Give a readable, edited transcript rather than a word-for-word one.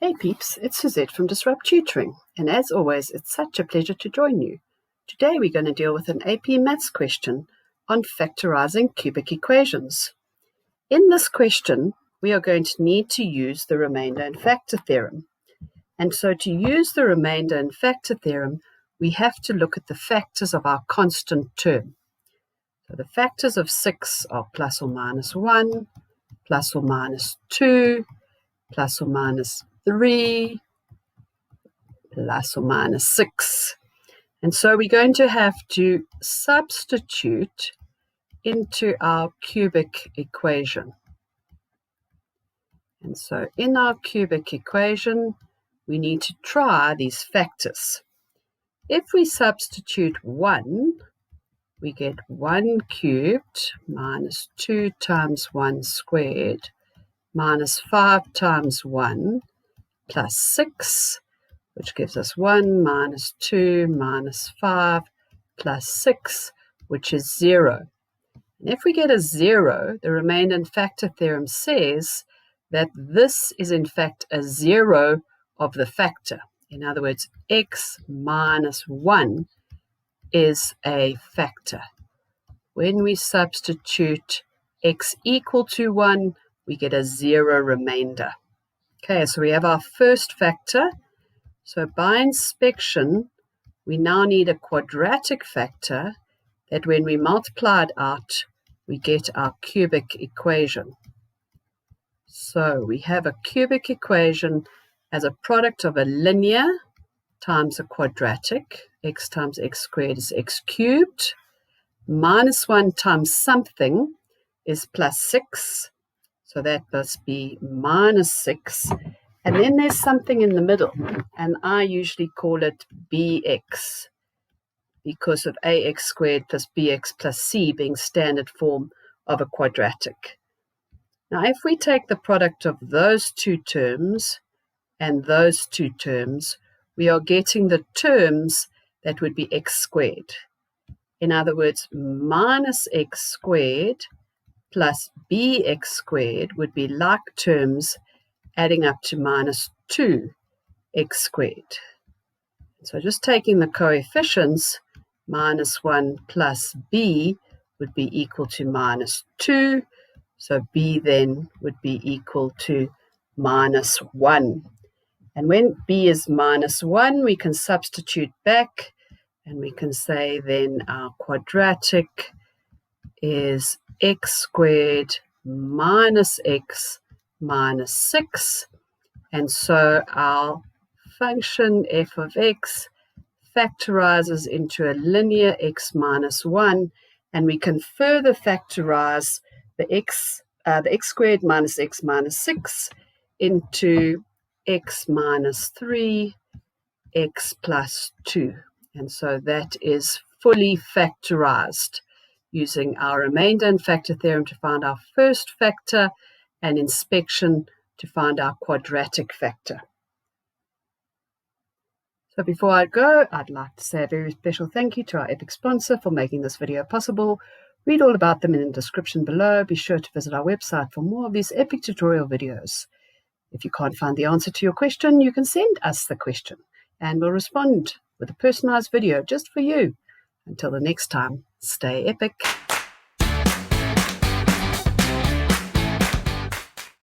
Hey peeps, it's Suzette from Disrupt Tutoring, and as always, it's such a pleasure to join you. Today we're going to deal with an AP Maths question on factorizing cubic equations. In this question, we are going to need to use the remainder and factor theorem. And so to use the remainder and factor theorem, we have to look at the factors of our constant term. So the factors of 6 are plus or minus 1, plus or minus 2, plus or minus 3, plus or minus 6. And so we're going to have to substitute into our cubic equation. And so in our cubic equation, we need to try these factors. If we substitute 1, we get 1 cubed minus 2 times 1 squared minus 5 times 1 plus 6, which gives us 1 minus 2 minus 5 plus 6, which is 0. And if we get a 0, the remainder and factor theorem says that this is in fact a 0 of the factor. In other words, x minus 1 is a factor. When we substitute x equal to 1, we get a 0 remainder. Okay, so we have our first factor. So by inspection, we now need a quadratic factor that when we multiply it out, we get our cubic equation. So we have a cubic equation as a product of a linear times a quadratic. X times x squared is x cubed. Minus 1 times something is plus 6. So that must be minus 6. And then there's something in the middle, and I usually call it bx because of ax squared plus bx plus c being standard form of a quadratic. Now, if we take the product of those two terms and those two terms, we are getting the terms that would be x squared. In other words, minus x squared plus bx squared would be like terms adding up to minus 2x squared. So just taking the coefficients, minus 1 plus b would be equal to minus 2. So b then would be equal to minus 1. And when b is minus 1, we can substitute back, and we can say then our quadratic is x squared minus x minus 6. And so our function f of x factorizes into a linear x minus 1, and we can further factorize the x squared minus x minus 6 into x minus 3, x plus 2. And so that is fully factorized using our remainder and factor theorem to find our first factor and inspection to find our quadratic factor. So before I go, I'd like to say a very special thank you to our epic sponsor for making this video possible. Read all about them in the description below. Be sure to visit our website for more of these epic tutorial videos. If you can't find the answer to your question, you can send us the question and we'll respond with a personalized video just for you. Until the next time, stay epic.